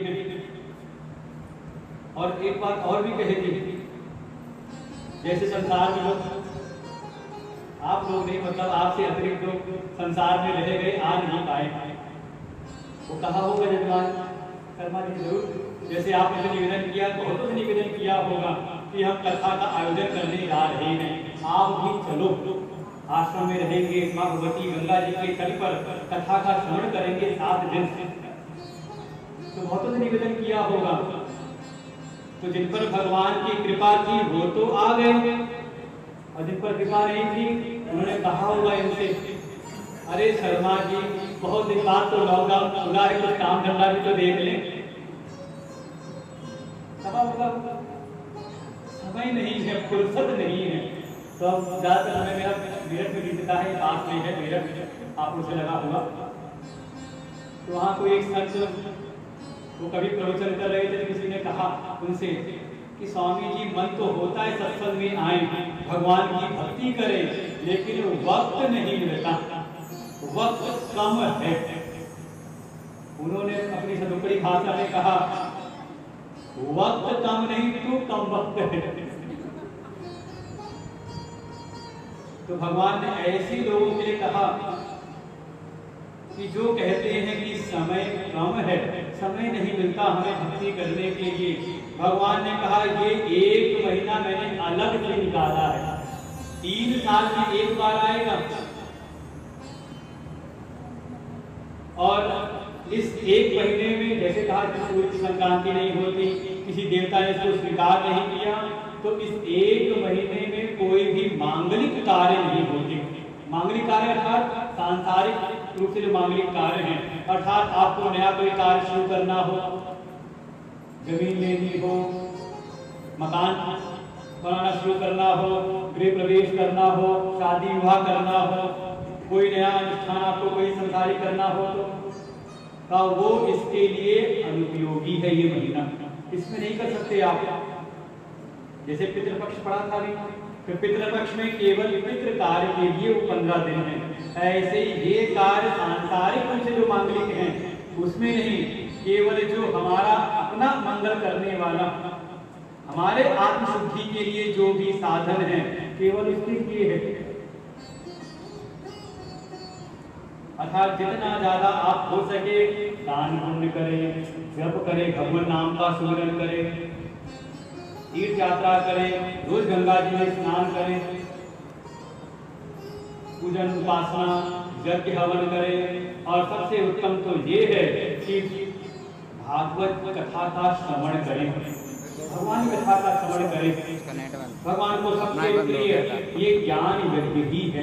थी। और एक बात और भी कही थी, जैसे संसार में लोग, आप लोग नहीं मतलब आपसे अतिरिक्त लोग संसार में रह गए, आ नहीं पाए, वो कहा होगा जजमान शर्मा जी जरूर, जैसे आपने जो निवेदन किया, बहुतों ने निवेदन किया होगा कि हम कथा का आयोजन करने जा रहे हैं, आप भी चलो, आश्रम में रहेंगे, माँ भगवती गंगा जी के तट पर कथा का श्रवण करेंगे 7 दिन। तो बहुतों ने निवेदन किया होगा, तो जिन पर भगवान की कृपा थी वो तो आ गए, और जिन पर कृपा नहीं थी उन्होंने कहा होगा इनसे, अरे शर्मा जी बहुत दिन बाद तो लॉकडाउन खुला है, कुछ काम धंधा भी तो देख लें। समय नहीं है, फुर्सत नहीं है। तो अब ज्यादातर समय मेरा मेरठ में बीतता है, पास में है मेरठ, आप उनसे लगा हुआ। तो वहाँ कोई एक संत वो कभी प्रवचन कर रहे थे, तो किसी ने कहा उनसे कि स्वामी जी मन तो होता है सत्संग में आए, भगवान की भक्ति करें, लेकिन वक्त नहीं मिलता, वक्त कम है। उन्होंने अपनी सदुपरी भाषा में कहा, वक्त कम नहीं तो कम वक्त है। तो भगवान ने ऐसे लोगों के लिए कहा कि जो कहते हैं कि समय कम है, समय नहीं मिलता हमें भक्ति करने के लिए, भगवान ने कहा ये 1 महीना मैंने अलग से निकाला है, 3 साल में एक बार आएगा, और इस 1 महीने में जैसे कहा कि सूर्य की संक्रांति नहीं होती, किसी देवता ने इसको स्वीकार नहीं किया, तो इस 1 महीने में कोई भी मांगलिक कार्य नहीं होते। मांगलिक कार्य अर्थात सांसारिक रूप से जो मांगलिक कार्य हैं, अर्थात आपको नया कोई कार्य शुरू करना हो, जमीन लेनी हो, मकान बनाना शुरू करना हो, गृह प्रवेश करना हो, शादी विवाह करना हो, कोई नया अनुष्ठान आपको कोई संसारिक करना हो, तो वो इसके लिए अनुपयोगी है ये महीना, इसमें नहीं कर सकते आप। जैसे पितृपक्ष पड़ा था भी, तो पितृपक्ष में केवल पितृ कार्य के लिए वो 15 दिन है, ऐसे ही ये कार्य सांसारिक रूप से जो मांगलिक हैं उसमें नहीं, केवल जो हमारा अपना मंगल करने वाला, हमारे आत्मशुद्धि के लिए जो भी साधन है, केवल उसके लिए है। अर्थात जितना ज्यादा आप हो सके दान पुण्य करें, जप करें, भगवान नाम का सुमिरन करें, तीर्थ यात्रा करें, रोज गंगा जी में स्नान करें, पूजन उपासना यज्ञ हवन करें, और सबसे उत्तम तो ये है कि भागवत कथा का श्रवण करें, भगवान की कथा का श्रवण करें। भगवान को सबसे प्रिय ये ज्ञान यज्ञ ही है,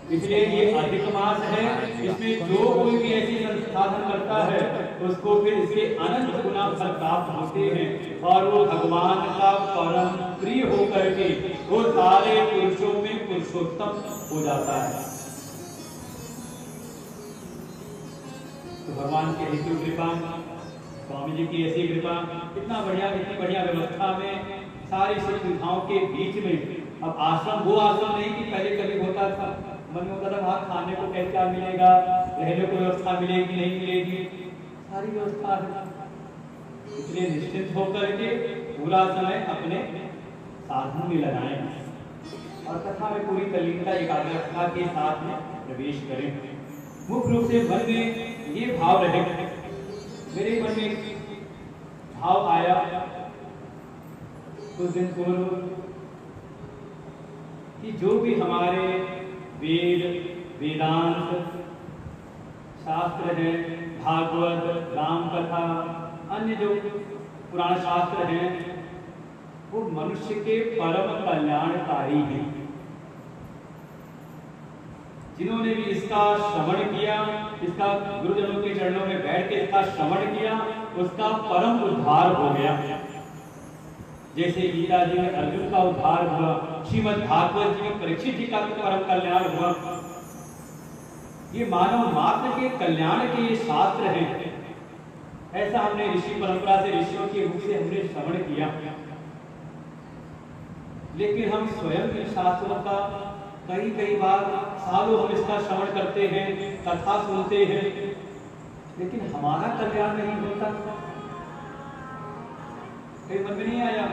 इसलिए ये अधिक मास है, इसमें जो कोई भी ऐसी संसाधन करता है उसको फिर इसके अनंत गुना फल प्राप्त होते हैं, और वो भगवान का परम प्रिय होकर के वो सारे पुरुषों में पुरुषोत्तम हो जाता है। तो भगवान की ऐसी कृपा, स्वामी जी की ऐसी कृपा, इतना बढ़िया, इतनी बढ़िया व्यवस्था में, सारी सुविधाओं के बीच में। अब आश्रम वो आश्रम नहीं कि पहले कभी होता था, मन में होता था वहाँ खाने को क्या मिलेगा, रहने को व्यवस्था मिलेगी नहीं मिलेगी, सारी व्यवस्था है। इसलिए निश्चित होकर के पूरा समय अपने साधन में लगाएं और कथा में पूरी तल्लीनता एकाग्रता के साथ में प्रवेश करें। मुख्य रूप से मन में ये भाव रहे, मेरे मन में भाव आया कुछ दिन पूर्व कि जो भी हमारे वेद, वेदांत, शास्त्र हैं, भागवत, राम कथा, अन्य जो पुराण शास्त्र हैं, वो मनुष्य के परम कल्याणकारी हैं। जिन्होंने भी इसका श्रवण किया, इसका गुरुजनों के चरणों में बैठ के इसका श्रवण किया, उसका परम उद्धार हो गया। जैसे गीता जी में अर्जुन का उद्धार हुआ, श्रीमद् भागवत जी में परीक्षित जी का परम कल्याण हुआ। ये मानव मात्र के कल्याण के ये शास्त्र हैं। ऐसा हमने ऋषि परंपरा से, ऋषियों के मुख से हमने श्रवण किया, लेकिन हम स्वयं इन शास्त्रों का कई बार सालों हम इसका श्रवण करते हैं, कथा सुनते हैं, लेकिन हमारा कल्याण नहीं होता। था? कहीं मन में नहीं आया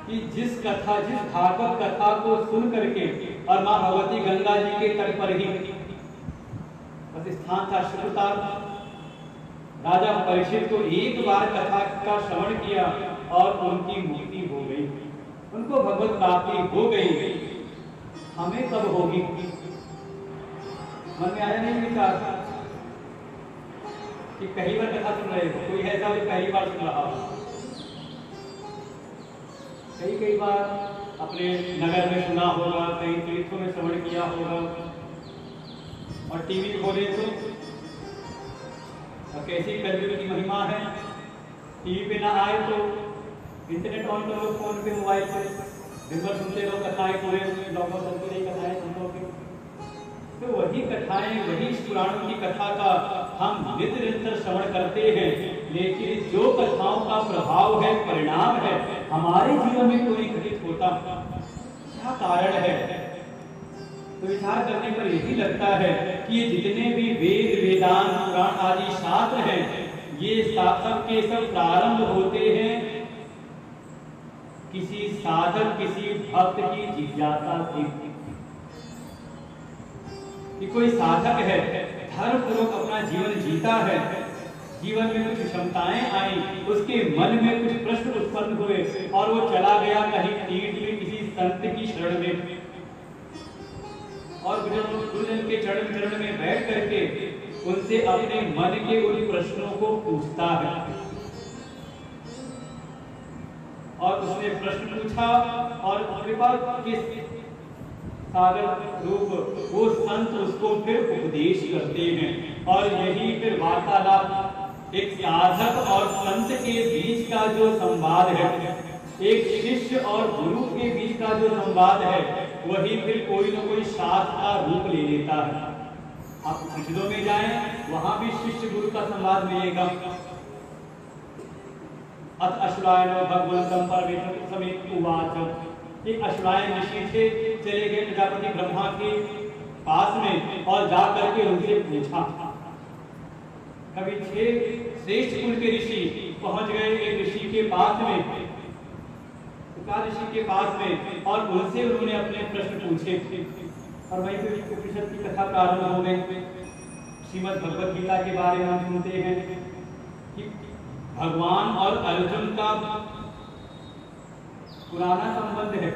कि जिस भागवत कथा को सुन करके, और माँ भगवती गंगा जी के तट पर ही बस स्थान था शुक्रताल, राजा परीक्षित को एक बार कथा का श्रवण किया और उनकी मुक्ति हो गई, उनको भगवत प्राप्ति हो गई। हमें कब होगी? मन में आया नहीं विचार कि पहली बार कथा सुन रहे हो? कोई ऐसा जो पहली बार सुन रहा हो? कई बार अपने नगर में सुना होगा, कई तीर्थों में श्रवण किया होगा, और टीवी खोले तो कैसी कलयुग की महिमा है, टीवी पे ना आए तो इंटरनेट ऑन करो, फोन पे, मोबाइल पे, दिन भर सुनते रहो कथाएं, पूरे लॉकडाउन चलती रही कथाएं सुनते। तो वही कथाएं, वही पुराणों की कथा का हम नित्य निरंतर श्रवण करते हैं, लेकिन जो कथाओं का प्रभाव है, परिणाम है, हमारे जीवन में कोई घटित होता, क्या कारण है? तो विचार करने पर यही लगता है कि ये जितने भी वेद, वेदांत, पुराण आदि शास्त्र हैं, ये सब के सब प्रारंभ होते हैं किसी साधक, किसी भक्त की जिज्ञासा से। कि कोई साधक है, धर्म पूर्वक अपना जीवन जीता है, जीवन में कुछ क्षमताएं आई, उसके मन में कुछ प्रश्न उत्पन्न हुए और वो चला गया कहीं तीर्थ में, किसी संत की शरण में, और गुरुजन के चरण में बैठ करके उनसे अपने मन के उन प्रश्नों को पूछता है। और उसने प्रश्न पूछा और कृपा के सागर रूप वो संत उसको फिर उपदेश करते हैं, और यही फिर वार्तालाप एक साधक और संत के बीच का जो संवाद है, एक शिष्य और गुरु के बीच का जो संवाद है, वही फिर कोई न कोई शास्त्र का रूप ले लेता है। आप उपनिषदों में जाएं, वहां भी शिष्य गुरु का संवाद मिलेगा। अथ अश्वायनो भगवन्तं परमेश्वरं समेत उवाच। एक अश्वायन ऋषि थे, चले गए प्रजापति ब्रह्मा के पास में और जा करके उनसे पूछा। कभी 6 श्रेष्ठ कुल के ऋषि पहुंच गए एक ऋषि के पास में, ऋषि के पास में, और उनसे उन्होंने अपने प्रश्न पूछे, और वहीं पे उपनिषद की कथा प्रारंभ हो गई। श्रीमद् भगवत गीता के बारे में हम सुनते हैं कि भगवान और अर्जुन का पुराना संबंध है,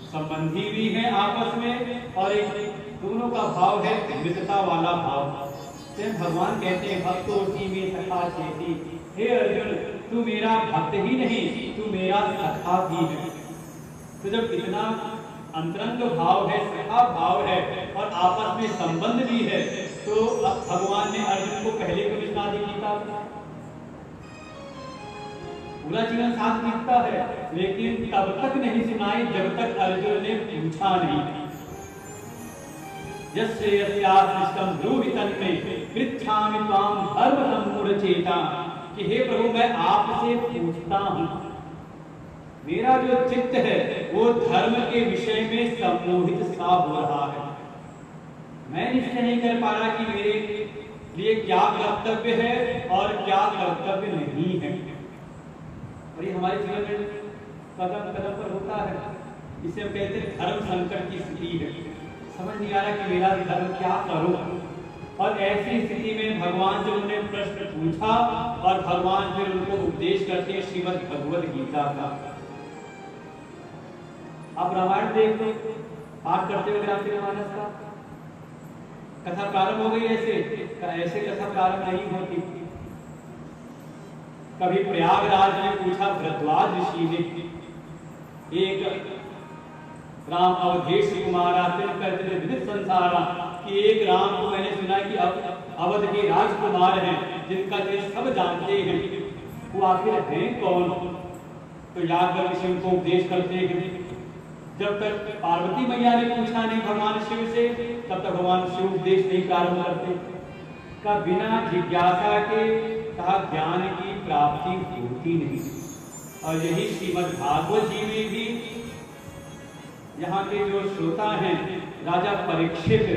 संबंधी भी है आपस में, और एक दोनों का भाव है मित्रता वाला भाव। भगवान कहते हैं भक्तोसी में सखा चेती, हे अर्जुन तू मेरा भक्त ही नहीं, तू मेरा सखा भी है। तो जब इतना अंतरंग भाव है, सखा भाव है, और आपस में संबंध भी है, तो अब भगवान ने अर्जुन को पहले को सुना दी गीता, पूरा जीवन साथ बीतता है, लेकिन तब तक नहीं सुनाई जब तक अर्जुन ने पूछा नहीं। यस्य यस्यास्मिष्टं ब्रूहि तन्मे पृच्छामि त्वां धर्म सम्मूढ़ चेता, कि हे प्रभु मैं आपसे पूछता हूँ, मेरा जो चित्त है वो धर्म के विषय में सम्मोहित सा हो रहा है, मैं निश्चय नहीं कर पा रहा कि मेरे लिए क्या कर्तव्य है और क्या कर्तव्य नहीं है। और ये हमारे जीवन में कदम कदम पर होता है, इसे हम कहते हैं धर्म संकट की स्थिति है, समझ नहीं आ रहा कि मेरा धर्म क्या करूं। और ऐसी स्थिति में भगवान से उन्होंने प्रश्न पूछा, और भगवान फिर उनको उपदेश करते हैं श्रीमद् भगवत गीता का। आप रामायण देख लो, पाठ करते हुए रामचरितमानस का, कथा प्रारंभ हो गई ऐसे कथा प्रारंभ नहीं होती। कभी प्रयागराज में पूछा भरद्वाज ऋषि ने, एक राम अवधेश कुमारा करते विदित संसारा, कि एक राम को मैंने सुना कि अवध के राजकुमार हैं जिनका ये सब जानते हैं, वो आखिर हैं कौन? तो यादव ऋषि उनको उपदेश करते हैं। जब तक पार्वती मैया ने पूछा नहीं भगवान शिव से, तब तक भगवान शिव उपदेश नहीं प्रारंभ करते। का बिना जिज्ञासा के कहा ज्ञान की प्राप्ति होती नहीं। और यही श्रीमद् भागवत जी में भी यहाँ के जो श्रोता हैं राजा परीक्षित,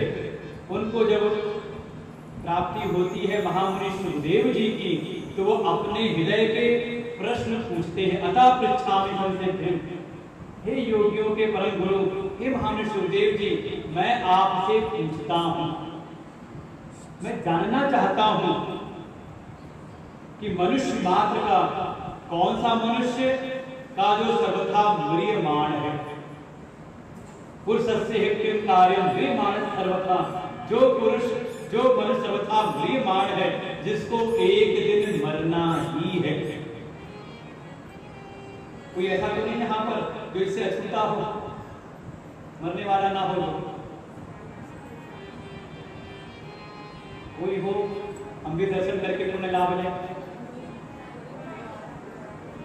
उनको जब प्राप्ति होती है महामुनि सुखदेव जी की, तो वो अपने हृदय के प्रश्न पूछते हैं। अतः पृच्छामि संसिद्धिं, हे योगियों के परम गुरु, हे महामनुष्य सुखदेव जी, मैं आपसे पूछता हूँ, मैं जानना चाहता हूँ कि मनुष्य मात्र का कौन सा मनुष्य का जो सर्वथा म्रियमाण है, पुरुषस्य किम कार्यं म्रियमाण सर्वथा, जो पुरुष जो मनुष्य सर्वथा म्रियमाण है, जिसको एक दिन मरना ही है। कोई ऐसा तो नहीं यहाँ पर जो इससे अछूता हो, मरने वाला ना हो। कोई हो, हम भी दर्शन करके पुण्य लाभ लें।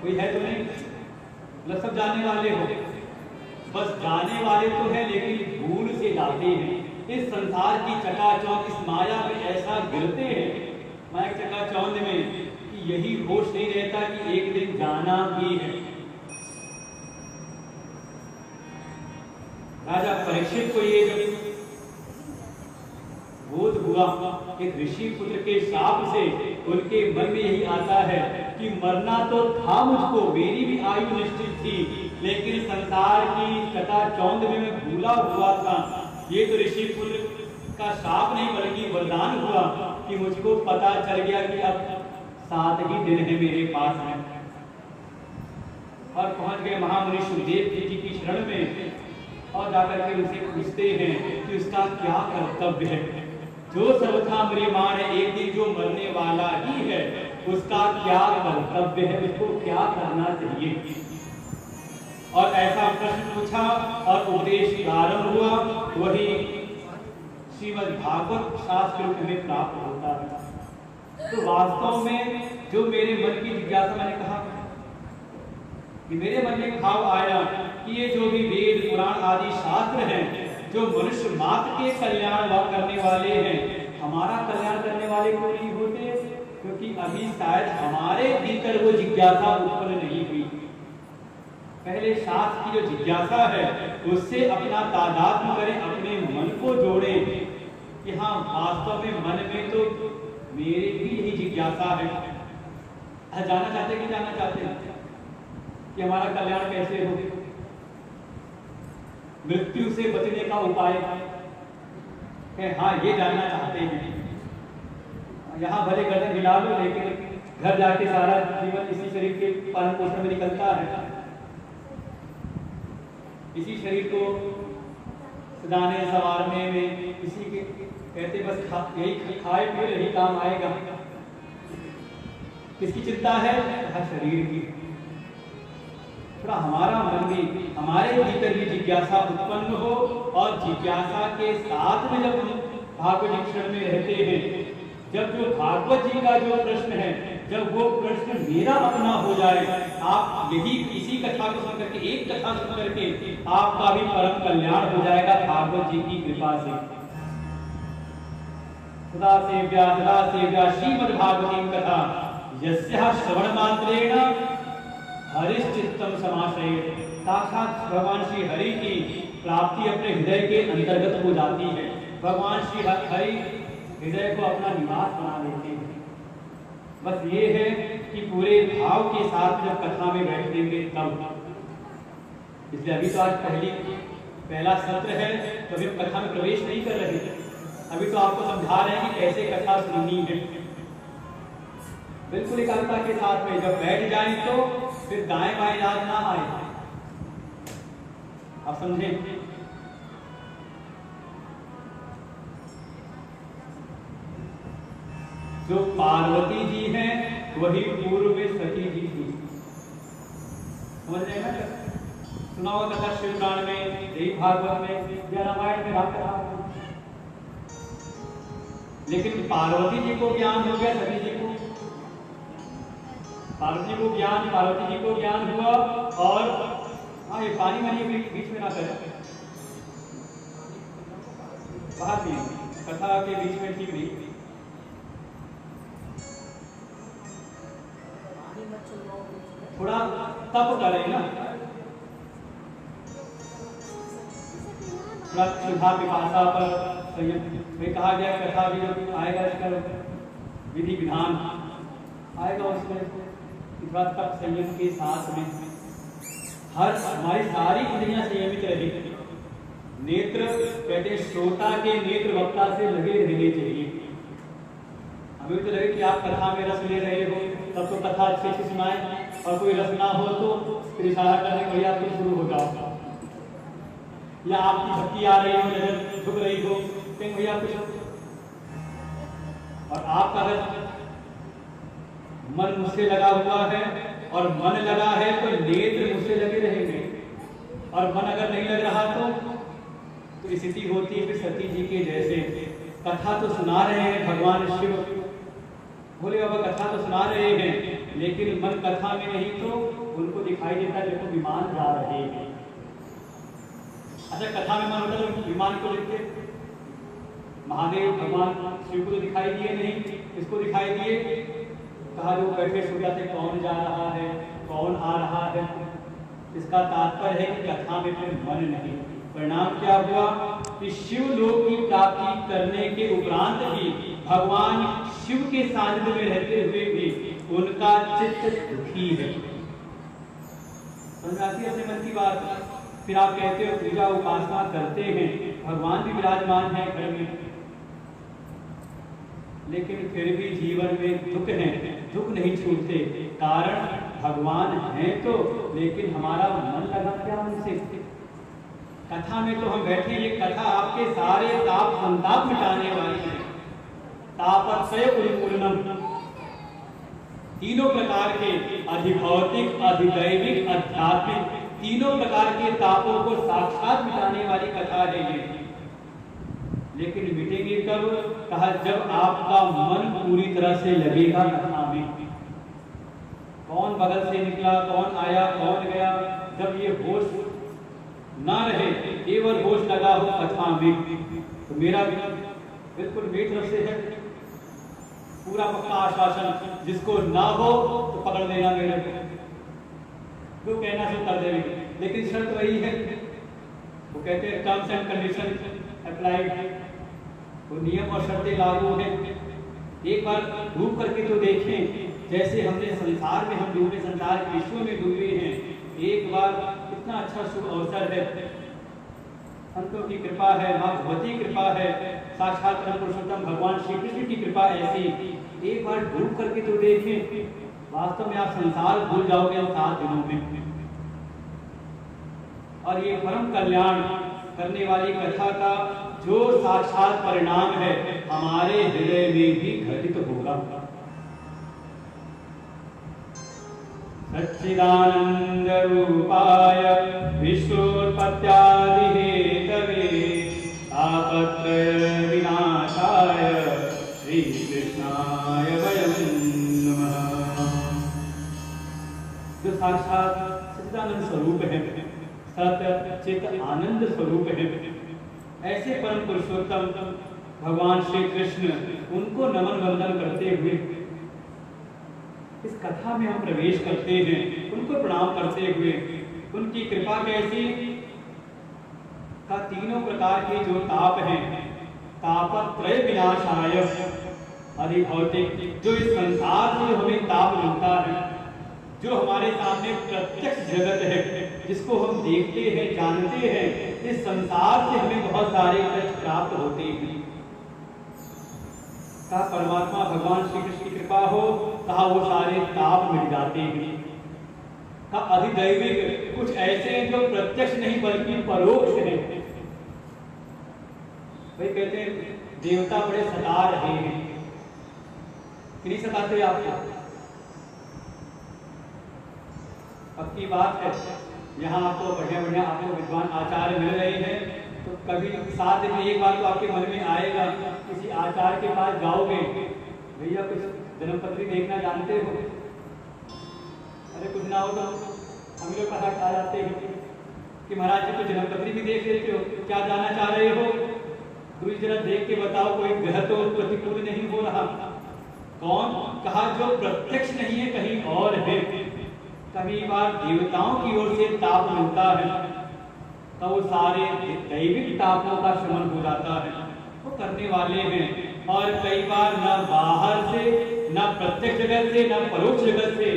कोई है तो नहीं? मतलब सब जाने वाले हो, बस जाने वाले तो है लेकिन भूल से जाते हैं। इस संसार की चकाचौंध, इस माया में ऐसा गिरते हैं, माया की चकाचौंध में, कि यही होश नहीं रहता कि एक दिन जाना भी है। राजा परीक्षित को ये जब बोध हुआ, एक ऋषि पुत्र के शाप से उनके मन में यही आता है कि मरना तो था मुझको, मेरी भी आयु निश्चित थी, लेकिन संसार की चकाचौंध में मैं भूला हुआ था। ये तो ऋषि पुत्र का शाप नहीं बल्कि वरदान हुआ कि मुझको पता चल गया कि अब 7 ही दिन है मेरे पास में। और पहुंच गए महामुनि सुखदेव जी की शरण में, और जाकर के उनसे पूछते हैं कि उसका क्या कर्तव्य है। जो सर्वथा म्रियमाण है, एक दिन जो मरने वाला ही है, उसका क्या कर्तव्य है, उसको क्या करना चाहिए। और ऐसा प्रश्न पूछा और उपदेश प्रारंभ हुआ, वही श्रीमद् भागवत शास्त्र में प्राप्त होता है। तो वास्तव में जो मेरे मन की जिज्ञासा, मैंने कहा कि मेरे मन में भाव आया कि ये जो भी वेद पुराण आदि शास्त्र हैं, जो मनुष्य मात्र के कल्याण करने वाले हैं, हमारा कल्याण करने वाले क्यों नहीं होते? क्योंकि अभी शायद हमारे भीतर वो जिज्ञासा उत्पन्न नहीं हुई। पहले शास्त्र की जो जिज्ञासा है उससे अपना तादात्म्य करें, अपने मन को जोड़ें कि हाँ, वास्तव में मन में तो मेरी भी यही जिज्ञासा है। जाना चाहते कि जानना चाहते हैं कि हमारा कल्याण कैसे हो, मृत्यु से बचने का उपाय है। हाँ, ये जानना चाहते हैं। यहाँ भले गर्दन हिला लो, लेकिन घर जाके सारा जीवन इसी शरीर के पालन पोषण में निकलता है। इसी शरीर को सदाने संवारने में इसी के कहते बस यही खाए पिए यही काम आएगा। किसकी चिंता है? हर शरीर की। थोड़ा हमारा मन भी, हमारे भीतर भी जिज्ञासा उत्पन्न हो, और जिज्ञासा के साथ में जब हम भागवत क्षण में रहते हैं, जब जो भागवत जी का जो प्रश्न है, जब वो प्रश्न मेरा अपना हो जाए, आप यही इसी कथा को सुन करके, एक कथा सुन करके आपका भी परम कल्याण हो जाएगा भागवत जी की कृपा से। सदा सेव्या श्रीमद् भागवतीं कथा यस्याः श्रवण मात्रेण हरिश्चित्तम समाश्रयेत्। साक्षात भगवान श्री हरि की प्राप्ति अपने हृदय के अंतर्गत हो जाती है। भगवान श्री हरि हृदय को अपना निवास बना लेते हैं। बस ये है कि पूरे भाव के साथ जब कथा में बैठेंगे तब। इसलिए अभी तो आज पहला सत्र है, तो अभी कथा में प्रवेश नहीं कर रहे। अभी तो आपको समझा रहे हैं कि कैसे कथा सुननी है। बिल्कुल एकाग्रता के साथ में जब बैठ जाएं तो फिर दाएं बाएं याद ना आए। आप समझें? जो पार्वती जी हैं वही पूर्व में सती जी थी। समझ रहे हैं ना? सुना होगा कथा शिव पुराण में, देवी भागवत में या रामायण में रहा। लेकिन पार्वती जी को ज्ञान हो गया, सती जी को, पार्वती जी को ज्ञान हुआ। और हाँ, ये पानी वानी बीच में ना करें, बाहर नहीं, कथा के बीच में ठीक नहीं। थोड़ा तप करें ना, थोड़ा क्षुधा पिपासा पर संयम में कहा गया। कथा भी जब आएगा इसका विधि विधान आएगा उसमें इतना तक संयम के साथ में हर हमारी सारी इंद्रियां संयमित रहेगी। नेत्र कहते हैं श्रोता के नेत्र वक्ता से लगे रहने चाहिए। हमें तो लगे कि आप कथा में रस ले रहे हो तब तो कथा अच्छे से सुनाए, और कोई रस ना हो तो फिर इशारा करने भैया तुम शुरू हो जाओ, या आपकी भक्ति आ रही हो, नजर झुक रही हो, कहीं भैया कुछ, और आपका अगर मन मुझसे लगा हुआ है और मन लगा है तो नेत्र मुझसे लगे रहेंगे, और मन अगर नहीं लग रहा तो स्थिति होती है फिर सती जी के जैसे। कथा तो सुना रहे हैं भगवान शिव, बोले बाबा कथा तो सुना रहे हैं, लेकिन मन कथा में नहीं तो उनको दिखाई देता है देखो विमान जा रहे हैं। अच्छा कथा में मन होता तो विमान को देखते, महादेव भगवान शिव को तो दिखाई दिए नहीं, इसको दिखाई दिए, कहा जो बैठे सो जाते कौन जा रहा है कौन आ रहा है। इसका तात्पर्य है कि कथा में फिर मन नहीं। परिणाम क्या हुआ कि शिव लोक की प्राप्ति करने के उपरांत भी भगवान शिव के सानिध्य में रहते हुए भी उनका चित्त दुखी है। समझ आती है अपने मन की बात। फिर आप कहते हो पूजा उपासना करते हैं, भगवान भी विराजमान है घर में, लेकिन फिर भी जीवन में दुख है, दुख नहीं छूटते। कारण भगवान है तो, लेकिन हमारा मन लगा क्या उनसे। कथा में तो हम बैठे, ये कथा आपके सारे ताप संताप मिटाने वाली है। तापत्रय उन्मूलनम, तीनों प्रकार के अधिभौतिक अधिदैविक आध्यात्मिक तीनों प्रकार के तापों को साक्षात मिटाने वाली कथा है ये। लेकिन मिटेगी कब? कहा जब आपका मन पूरी तरह से लगेगा कथा में। कौन बगल से निकला, कौन आया, कौन गया, जब ये होश ना रहे, केवल होश लगा हो कथा में, तो मेरा बिल्कुल मेरी तरफ से है पूरा पक्का आश्वासन, जिसको ना हो तो पकड़ लेना मेरे को, जो कहना शुरू कर देंगे। लेकिन शर्त वही है, वो कहते हैं टर्म्स एंड कंडीशन अप्लाइड, वो नियम और शर्तें लागू हैं। एक बार डूब करके तो देखें, जैसे हमने संसार में हम डूबे, संसार के विश्व में डूबे हैं। एक बार कितना अच्छा शुभ अवसर है, संतों की कृपा है, माँ भगवती कृपा है, साक्षात परम पुरुषोत्तम भगवान श्री कृष्ण की कृपा ऐसी। एक बार डूब करके तो देखें, वास्तव में आप संसार भूल जाओगे इन 7 दिनों में। और ये परम कल्याण करने वाली कथा का जो साक्षात परिणाम है हमारे हृदय में भी घटित होगा। सच्चिदानंद रूपाय विश्वोत्पत्त्यादि हेतवे तापत्रय विनाशाय श्री कृष्णाय वयं नमः। जो साक्षात सच्चिदानंद स्वरूप है, सत्य चित आनंद स्वरूप है, ऐसे परम पुरुषोत्तम भगवान श्री कृष्ण, उनको नमन वंदन करते हुए इस कथा में हम प्रवेश करते हैं, उनको प्रणाम करते हुए। उनकी कृपा कैसी का तीनों प्रकार के जो ताप हैं, तापत्रय विनाशाय, अधिभौतिक, जो इस संसार से हमें ताप मिलता है, जो हमारे सामने प्रत्यक्ष जगत है, जिसको हम देखते हैं जानते हैं, इस संसार से हमें बहुत सारे कष्ट प्राप्त होते हैं। कहा परमात्मा भगवान श्री कृष्ण की कृपा हो, कहा वो सारे ताप मिट जाते हैं। कहा अधिदैविक, कुछ ऐसे हैं जो प्रत्यक्ष नहीं बल्कि परोक्ष हैं। भाई कहते हैं देवता बड़े सता रहे हैं, नहीं सताते आपको? पक्की बात है, यहाँ आपको बढ़िया बढ़िया आपको विद्वान आचार्य मिल रहे हैं, तो कभी 7 दिन में एक बार तो आपके मन में आएगा, किसी आचार्य के पास जाओगे, भैया कुछ जन्मपत्री देखना जानते हो? अरे कुछ ना हो तो हम लोग पता आ जाते हैं कि महाराज जी को जन्मपत्री भी देख लेते हो, क्या जानना चाह रहे हो? गुरु जरा देख के बताओ, कोई ग्रह तो प्रतिकूल नहीं हो रहा। कौन? कहा जो प्रत्यक्ष नहीं है, कहीं और है। कभी बार देवताओं की ओर से ताप मिलता है, तो वो सारे दैविक तापों का शमन हो जाता है, वो करने वाले हैं। और कई बार न बाहर से ना प्रत्यक्ष जगत से, ना परोक्ष जगत से,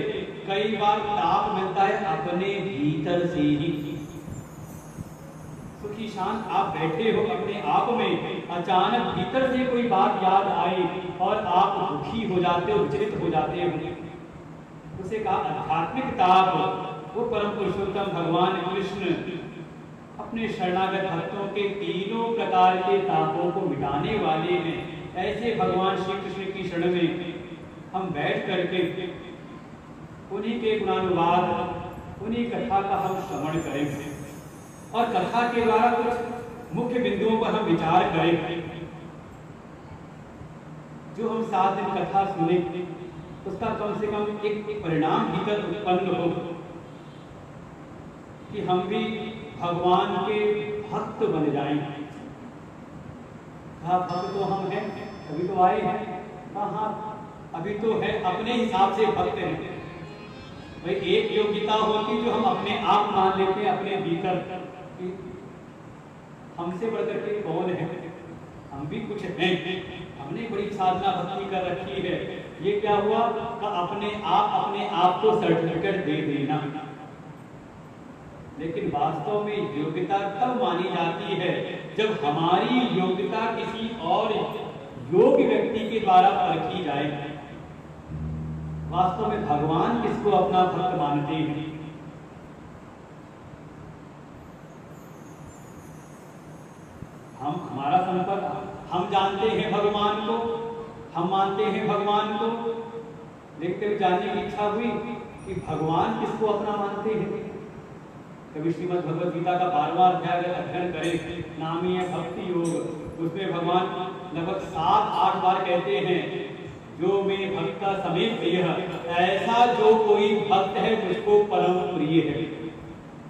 कई बार ताप मिलता है अपने भीतर से ही। सुखी शांत आप बैठे हो अपने आप में, अचानक भीतर से कोई बात याद आई और आप दुखी हो जाते हो, विचलित हो जाते हो, उसे कहा आध्यात्मिक ताप। वो परम पुरुषोत्तम भगवान कृष्ण अपने शरणागत भक्तों के तीनों प्रकार के तापों को मिटाने वाले हैं। ऐसे भगवान श्री कृष्ण की शरण में हम बैठ करके उन्हीं के गुणानुवाद, उन्हीं कथा का हम श्रवण करेंगे और कथा के द्वारा कुछ मुख्य बिंदुओं पर हम विचार करेंगे। जो हम 7 दिन कथा सुने उसका कम से कम एक परिणाम भीतर उत्पन्न हो कि हम भी भगवान के भक्त बन जाएंगे। कहा भक्त तो हम हैं, अभी तो आए हैं, कहा अभी तो है, अपने हिसाब से भक्त हैं। भाई एक योग्यता होती जो हम अपने आप मान लेते हैं अपने भीतर, हमसे बढ़कर के कौन है, हम भी कुछ हैं, हमने बड़ी साधना भक्ति कर रखी है। ये क्या हुआ कि अपने आप को सर्टिफिकेट दे देना। लेकिन वास्तव में योग्यता तब मानी जाती है जब हमारी योग्यता किसी और योग्य व्यक्ति के द्वारा परखी जाए। वास्तव में भगवान किसको अपना भक्त मानते हैं? हमारा संपर्क, हम जानते हैं भगवान को, हम मानते हैं भगवान को, देखते हुए जानने की इच्छा हुई कि भगवान किसको अपना मानते हैं। कभी श्रीमद् भगवद गीता का 12वां अध्याय अध्ययन करें, नाम ही है भक्ति योग, उसमें भगवान लगभग 7-8 बार कहते हैं जो मेरे भक्त का समेत प्रिय है, ऐसा जो कोई भक्त है मुझको परम प्रिय है।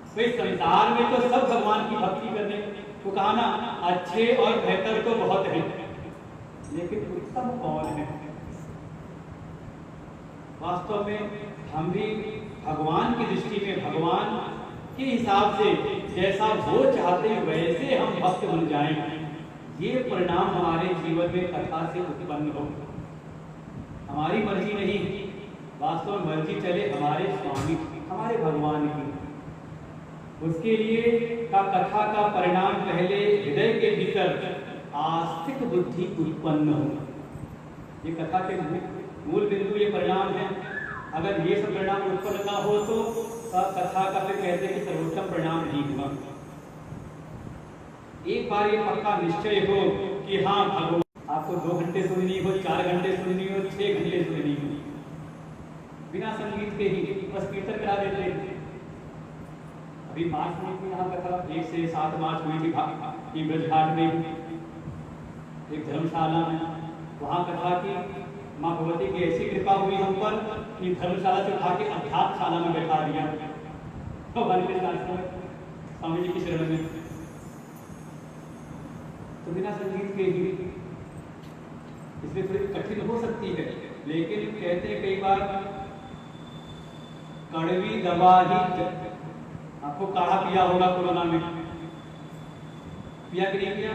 तो संसार में तो सब भगवान की भक्ति करने को कहा ना, अच्छे और बेहतर तो बहुत है, लेकिन उत्तम कौन है? वास्तव में हम भी भगवान की दृष्टि में, भगवान के हिसाब से जैसा वो चाहते हैं वैसे हम भक्त बन जाएं। ये परिणाम हमारे जीवन में कथा से उत्पन्न हो। हमारी मर्जी नहीं, वास्तव में मर्जी चले हमारे स्वामी, हमारे भगवान की। उसके लिए का कथा का परिणाम पहले हृदय के भीतर आस्तिक बुद्धि उत्पन्न हो। ये कथा के मूल बिंदु, ये परिणाम है। अगर ये सब परिणाम उत्पन्न ना हो तो कथा का फिर कहते हैं कि सर्वोत्तम परिणाम नहीं हुआ। एक बार ये पक्का निश्चय हो कि हाँ भगवान आपको 2 घंटे सुननी हो, 4 घंटे सुननी हो, 6 घंटे सुननी हो, बिना संगीत के ही बस कीर्तन करा देते हैं। अभी मार्च में यहाँ कथा 1 से 7 मार्च हुई थी ब्रजघाट में एक धर्मशाला में, वहाँ कथा की माँ भगवती की ऐसी कृपा हुई हम पर कि धर्मशाला से उठा के अध्यात्मशाला में बैठा दिया तो स्वामी जी की शरण में। तो बिना संगीत के ही इसलिए थोड़ी कठिन हो सकती है, लेकिन कहते हैं कई बार कड़वी दवा ही, आपको काढ़ा पिया होगा कोरोना में, पिया कि नहीं पिया?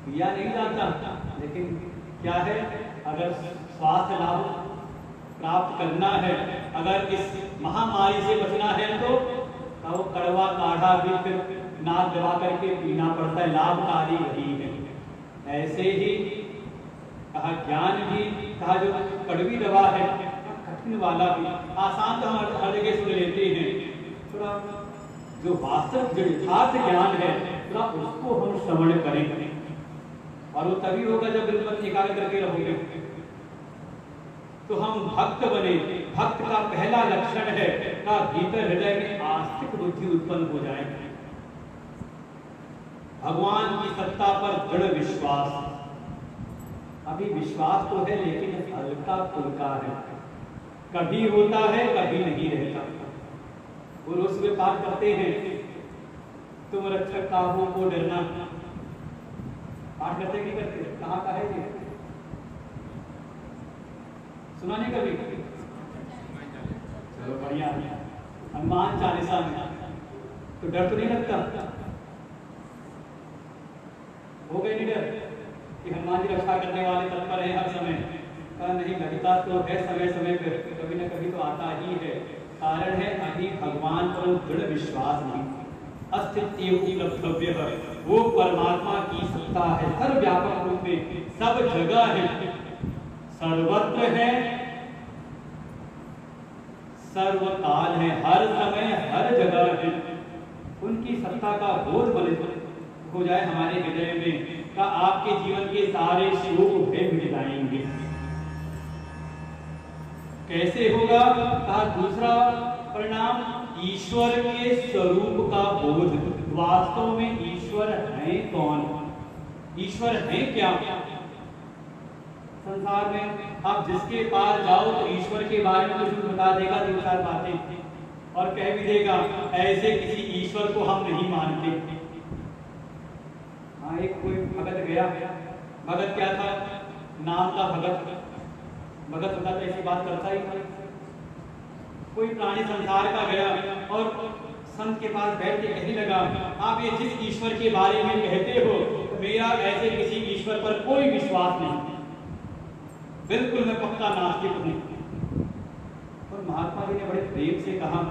पिया नहीं जाता, लेकिन क्या है, अगर स्वास्थ्य लाभ प्राप्त करना है, अगर इस महामारी से बचना है तो वो कड़वा काढ़ा भी फिर नाक दबा करके पीना पड़ता है, लाभकारी वही है। ऐसे ही कहा ज्ञान भी, कहा जो कड़वी दवा है, कठिन वाला भी, आसान तो हम हर जगह सुन लेते हैं, थोड़ा जो वास्तविक जो यथार्थ ज्ञान है थोड़ा उसको हम श्रवण करें, और वो तभी होगा जब बिल्कुल एकाग्र करके रहोगे तो हम भक्त बने। भक्त का पहला लक्षण है कि भीतर हृदय में आस्तिक बुद्धि उत्पन्न हो जाए, भगवान की सत्ता पर दृढ़ विश्वास। अभी विश्वास तो है लेकिन हल्का फुल्का है, कभी होता है कभी नहीं रहता। वो रोज में पाठ करते हैं, तुम रक्षक काबू को डरना, पाठ करते नहीं करते? कहाँ का है ये? सुना नहीं कभी? चलो बढ़िया। हनुमान चालीसा में तो डर तो नहीं लगता? हो गए नहीं डर कि हनुमान जी रक्षा करने वाले तत्पर हैं हर समय, का नहीं लगता तो है, समय समय पर कभी न कभी तो आता ही है। कारण है अभी भगवान पर दृढ़ विश्वास नहीं, अस्तित्व उपलब्धव्य है, वो परमात्मा की सत्ता है, सर्वव्यापक रूप में सब जगह है, सर्वत्र है, सर्वकाल है, हर समय हर जगह है। उनकी सत्ता का बोध बने हो जाए हमारे हृदय में, का आपके जीवन के सारे शोक भय मिट जाएंगे। कैसे होगा? कहा दूसरा परिणाम, ईश्वर के स्वरूप का बोध। वास्तव में ईश्वर है कौन? ईश्वर है क्या? संसार में आप जिसके पास जाओ तो ईश्वर के बारे में कुछ बता देगा, दो चार बातें, और कह भी देगा ऐसे किसी ईश्वर को हम नहीं मानते। हाँ, एक कोई भगत गया, भगत क्या था? नाम का भगत। भगत होता तो ऐसी बात करता ही था। कोई प्राणी संसार का गया और संत के पास बैठ के कहने लगा, आप ये जिस ईश्वर के बारे में कहते हो, मेरा ऐसे किसी ईश्वर पर कोई विश्वास नहीं, बिल्कुल मैं पक्का नास्तिक हूं। और महात्मा जी ने बड़े प्रेम से कहा,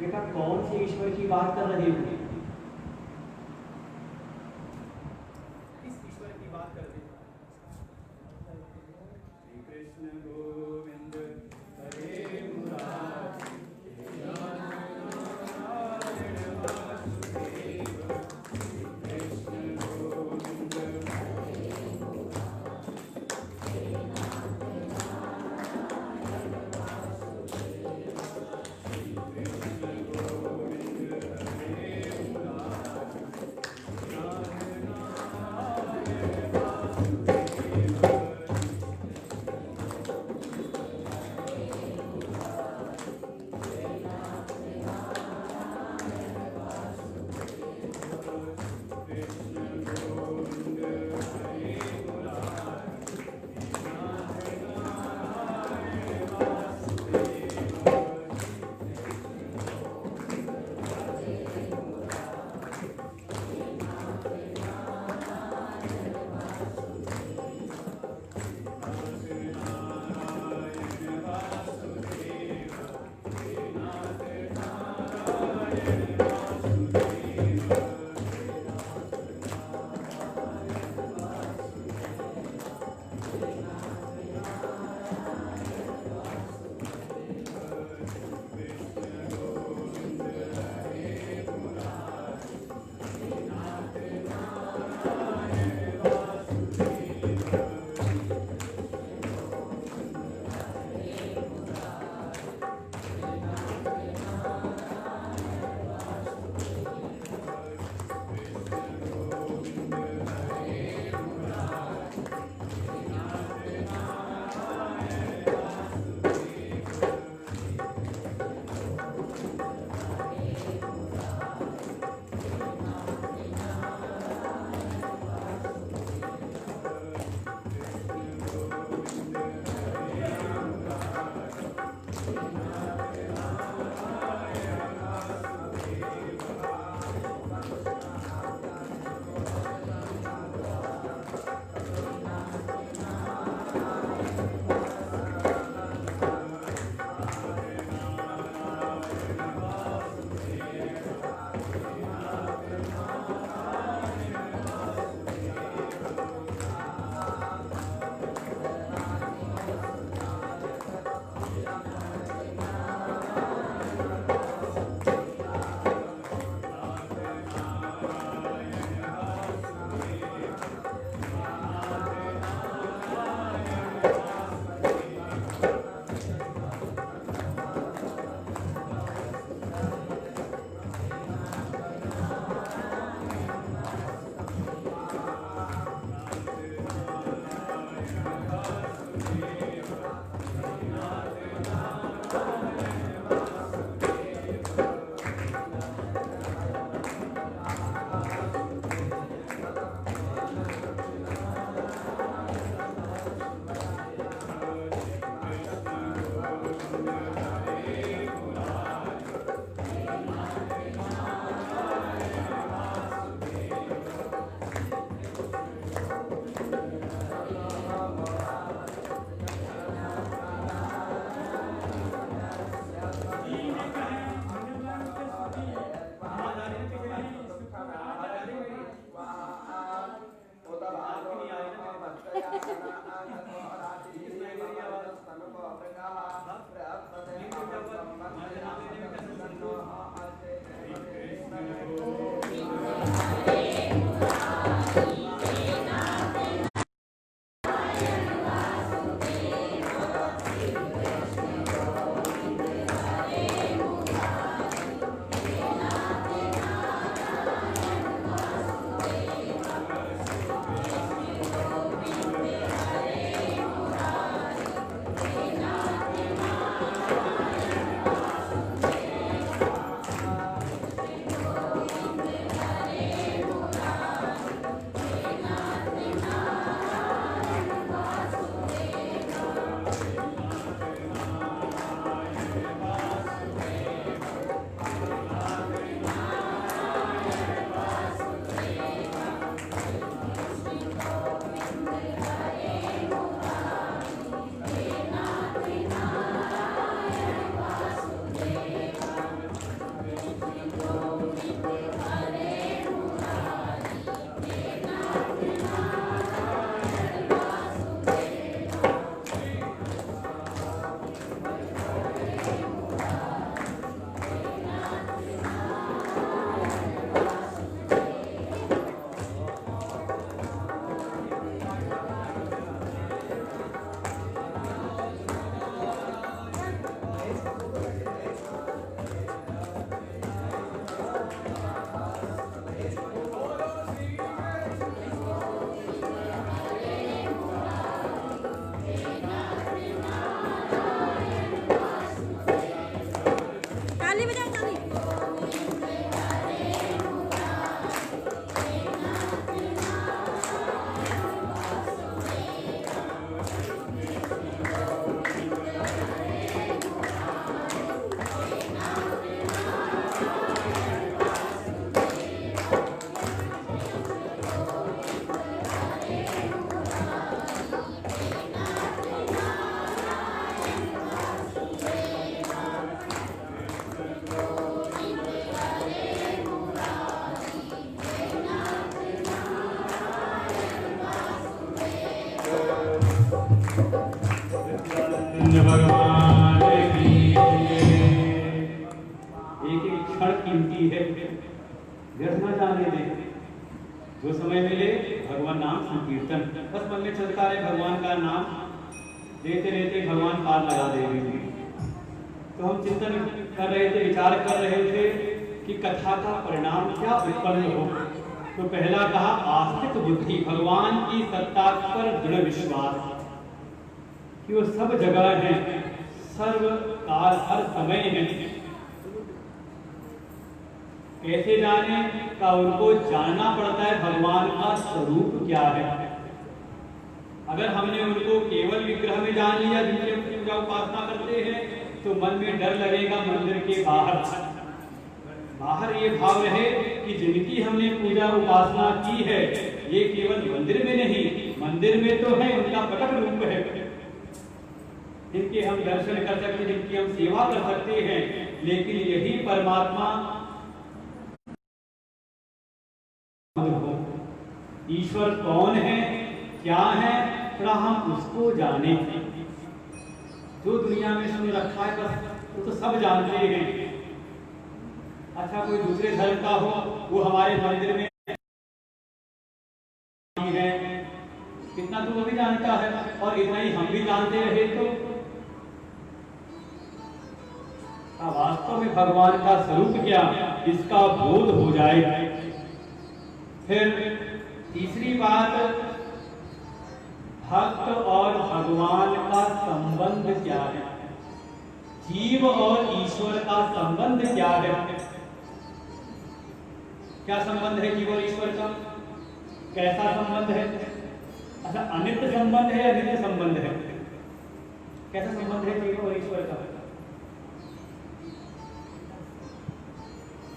बेटा कौन से ईश्वर की बात कर रहे हो? किस ईश्वर की बात कर रहे हो? श्री कृष्ण गोविंद हरे मुरारी, भगवान की एक एक क्षण कीमती है, व्यर्थ न जाने दे। जो समय मिले भगवान नाम संकीर्तन, बस मन में चलता है भगवान का नाम लेते लेते भगवान पार लगा देंगे। तो हम चिंतन कर रहे थे, विचार कर रहे थे कि कथा का परिणाम क्या उत्पन्न हो। तो पहला कहा आस्तिक बुद्धि, भगवान की सत्ता पर दृढ़ विश्वास कि वो सब जगह है, सर्व काल हर समय है। कैसे जाने का उनको जानना पड़ता है भगवान का स्वरूप क्या है। अगर हमने उनको केवल विग्रह में जान लिया जिनकी हम पूजा उपासना करते हैं तो मन में डर लगेगा मंदिर के बाहर ये भाव रहे कि जिनकी हमने पूजा उपासना की है ये केवल मंदिर में नहीं, मंदिर में तो है, उनका प्रकट रूप है, जिनके हम दर्शन कर सकते हैं, जिनकी हम सेवा कर सकते हैं। लेकिन यही परमात्मा ईश्वर कौन है, क्या है, थोड़ा हम उसको जाने। जो दुनिया में सुन रखा है बस वो तो सब जानते हैं। अच्छा कोई दूसरे धर्म का हो, वो हमारे मंदिर में है, कितना तो वो भी जानता है और इतना ही हम भी जानते रहे तो वास्तव में भगवान का स्वरूप क्या, इसका बोध हो जाए। फिर तीसरी बात, भक्त और भगवान का संबंध क्या है, जीव और ईश्वर का संबंध क्या है। क्या संबंध है जीव और ईश्वर का, कैसा संबंध है? अच्छा अनित्य संबंध है, अनित्य संबंध है, कैसा संबंध है जीव और ईश्वर का?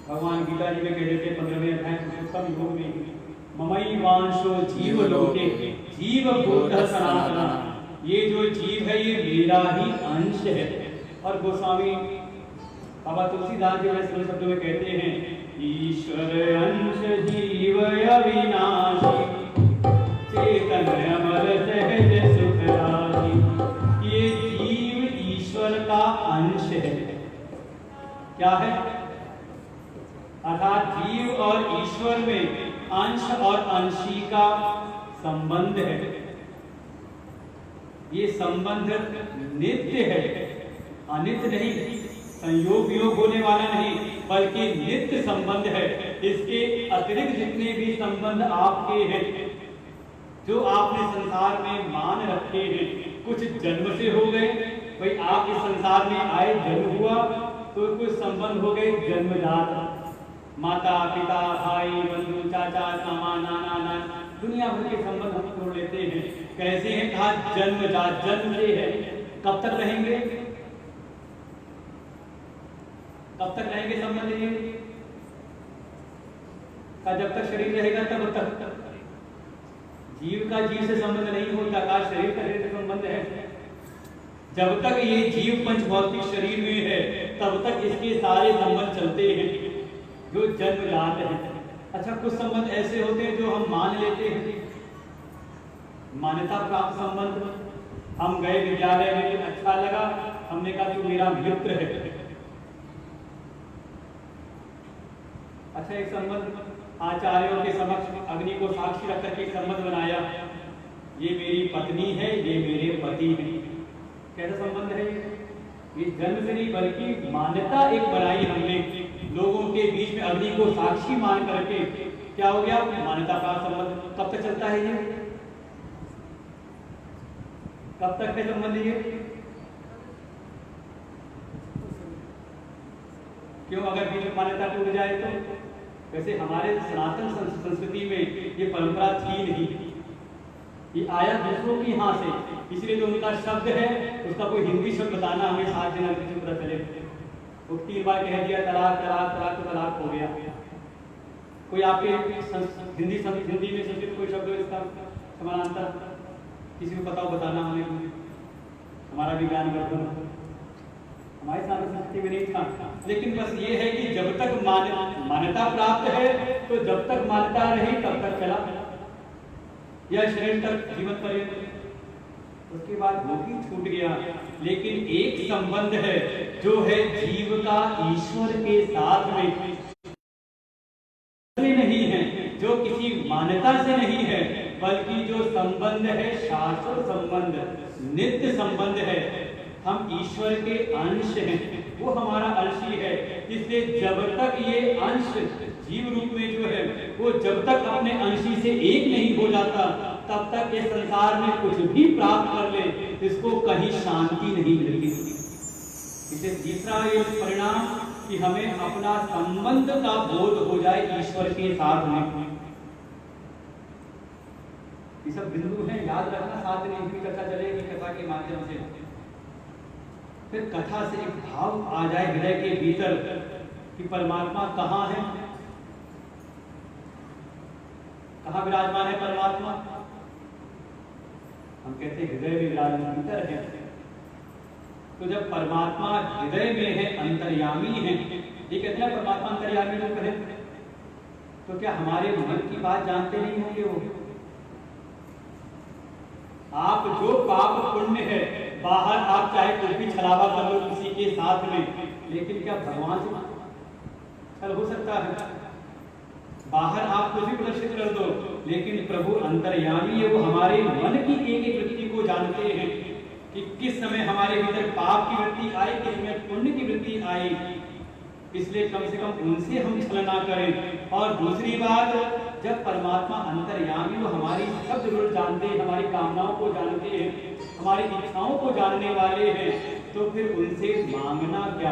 भगवान गीता जी में कह देते 15वें अध्याय पुरुषोत्तम योग में ममई वांशो जीव लोके जीव भूत सनातन, ये जो जीव है ये मेरा ही अंश है। और गोस्वामी बाबा तुलसीदास जी सरल शब्दों में कहते हैं ईश्वर अंश जीव अविनाशी चेतन अमर सहज सुख राशि। ये जीव ईश्वर का अंश है। क्या है? अर्थात जीव और ईश्वर में अंश और अंशी का संबंध है। ये संबंध नित्य है, अनित्य नहीं, संयोग वियोग होने वाला नहीं, बल्कि नित्य संबंध है। इसके अतिरिक्त जितने भी संबंध आपके हैं, जो आपने संसार में मान रखे हैं, कुछ जन्म से हो गए, भाई आप इस संसार में आए, जन्म हुआ, तो कुछ संबंध हो गए जन्मजात, माता पिता भाई बंधु चाचा मामा नाना नाना, दुनिया भर के संबंध हम तोड़ लेते हैं। कैसे हैं? कहा जन्मजात, जन्म से है। कब तक रहेंगे? कब तक रहेंगे संबंध ये? जब तक शरीर रहेगा तब तक। जीव का जीव से संबंध नहीं होता, का शरीर का शरीर से संबंध है। जब तक ये जीव पंच भौतिक शरीर में है तब तक इसके सारे संबंध चलते हैं जो जन्मजात है। अच्छा कुछ संबंध ऐसे होते हैं जो हम मान लेते हैं, मान्यता प्राप्त संबंध। हम गए विद्यालय में, अच्छा लगा, हमने कहा तू मेरा मित्र है। अच्छा एक संबंध आचार्यों के समक्ष अग्नि को साक्षी रख करके एक संबंध बनाया, ये मेरी पत्नी है, ये मेरे पति है। कैसा संबंध है? ये जन्म से नहीं बल्कि मान्यता एक बनाई हमने लोगों के बीच में अग्नि को साक्षी मान करके। क्या हो गया? मान्यता का संबंध। कब तक चलता है ये? कब तक है संबंध ये? क्यों? अगर बीच में मान्यता टूट जाए तो? वैसे हमारे सनातन संस्कृति में ये परंपरा थी नहीं, ये आया दूसरों की यहाँ से, इसलिए जो उनका शब्द है उसका कोई हिंदी शब्द बताना हमें 7 दिन से पता चले। वो 3 बार कह दिया तलाक तलाक तलाक तो तलाक हो गया। कोई आपके हिंदी में संस्कृत कोई शब्द इसका समानांतर किसी को पता हो बताना हमें, हमारा भी ज्ञान वर्धन हमारे साथ संस्कृति में नहीं था। लेकिन बस ये है कि जब तक मान्यता प्राप्त है तो जब तक मान्यता रही तब तक चला यह शरीर तक जीवन पर्यंत। उसके बाद वो भी छूट गया। लेकिन एक संबंध है जो है जीव का ईश्वर के साथ में नहीं है, जो किसी मान्यता से नहीं है, बल्कि जो संबंध है शाश्वत संबंध, नित्य संबंध है। हम ईश्वर के अंश हैं, वो हमारा अंशी है। इसलिए जब तक ये अंश जीव रूप में जो है वो जब तक अपने अंशी से एक नहीं हो जाता तब तक ये संसार में कुछ भी प्राप्त कर ले इसको कहीं शांति नहीं मिलेगी। इसे तीसरा ये परिणाम कि हमें अपना संबंध का बोध हो जाए ईश्वर के साथ में। ये सब बिंदु हैं, याद रखना। साथ में भी कथा चलेगी, कथा के माध्यम से फिर कथा से एक भाव आ जाए हृदय के भीतर कि परमात्मा कहाँ है, कहाँ विराजमान है परमात्मा। हम कहते हैं हृदय में विराजमान, भीतर है। तो जब परमात्मा हृदय में है, अंतर्यामी है, ये कहते हैं परमात्मा अंतर्यामी रूप है, तो क्या हमारे मन की बात जानते नहीं होंगे वो? आप जो पाप पुण्य है बाहर आप चाहे कुछ भी छलावा कर लो किसी के साथ में, लेकिन क्या भगवान से छल हो सकता है? बाहर आप कुछ भी प्रदर्शित कर दो, लेकिन प्रभु अंतर्यामी है, वो हमारे मन की एक एक वृत्ति को जानते हैं कि किस समय हमारे भीतर पाप की वृत्ति आई, किस समय पुण्य की वृत्ति आई। इसलिए कम से कम उनसे हम छल ना करें। और दूसरी बात, जब परमात्मा अंतर्यामी वो हमारी सब जरूरत जानते हैं, हमारी कामनाओं को जानते हैं, हमारी इच्छाओं को जानने वाले हैं, तो फिर उनसे मांगना क्या?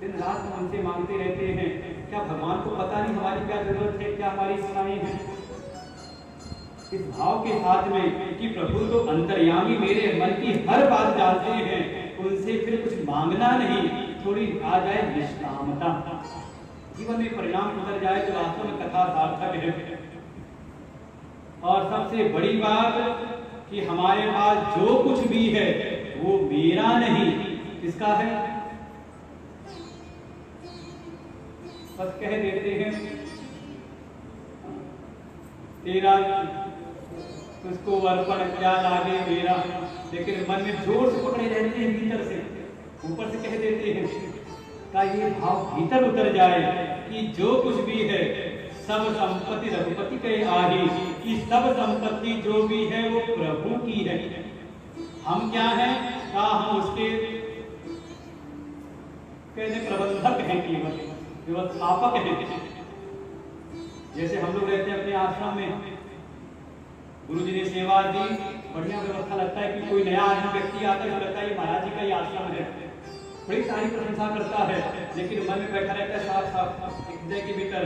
दिन रात हम उनसे मांगते रहते हैं, क्या भगवान को पता नहीं हमारी क्या जरूरत है, क्या हमारी इच्छाएं हैं? इस भाव के साथ में कि प्रभु तो अंतर्यामी मेरे मन की हर बात जानते हैं, उनसे फिर कुछ मांगना नहीं, थोड़ी आ जाए निष्कामता, जीवन में परिणाम उतर जाए तो वास्तव में कथा सार्थक है। और सबसे बड़ी बात कि हमारे पास जो कुछ भी है वो मेरा नहीं, किसका है? बस कह देते हैं तेरा उसको अर्पण क्या लागे मेरा, लेकिन मन में जोर से पकड़े रहते हैं, भीतर से ऊपर से कह देते हैं। का ये भाव भीतर उतर जाए कि जो कुछ भी है सब संपत्ति रघुपति के आगे, कि सब संपत्ति जो भी है वो प्रभु की है। हम क्या हैं? का हम उसके कहने प्रबंधक हैं, केवल व्यवस्थापक हैं। जैसे हम लोग रहते हैं अपने आश्रम में, गुरु जी ने सेवा दी, बढ़िया व्यवस्था, लगता है कि कोई नया आदमी व्यक्ति आता है तो लगता है ये महाराज जी का ही आश्रम है, बड़ी सारी प्रशंसा करता है, लेकिन मन में बैठा रहता है साथ साथ हृदय के भीतर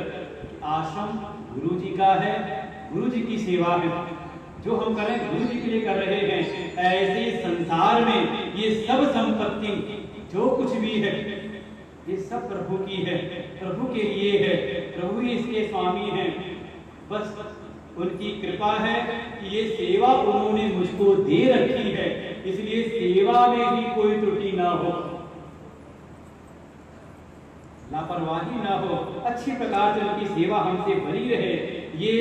आश्रम गुरु जी का है, गुरु जी की सेवा है, जो हम करें गुरु जी के लिए कर रहे हैं। ऐसे संसार में ये सब संपत्ति जो कुछ भी है ये सब प्रभु की है, प्रभु के लिए है, प्रभु ही इसके स्वामी हैं। बस उनकी कृपा है कि ये सेवा उन्होंने मुझको दे रखी है, इसलिए सेवा में भी कोई त्रुटि ना हो, लापरवाही ना हो, अच्छी प्रकार से उनकी सेवा हमसे बनी रहे, ये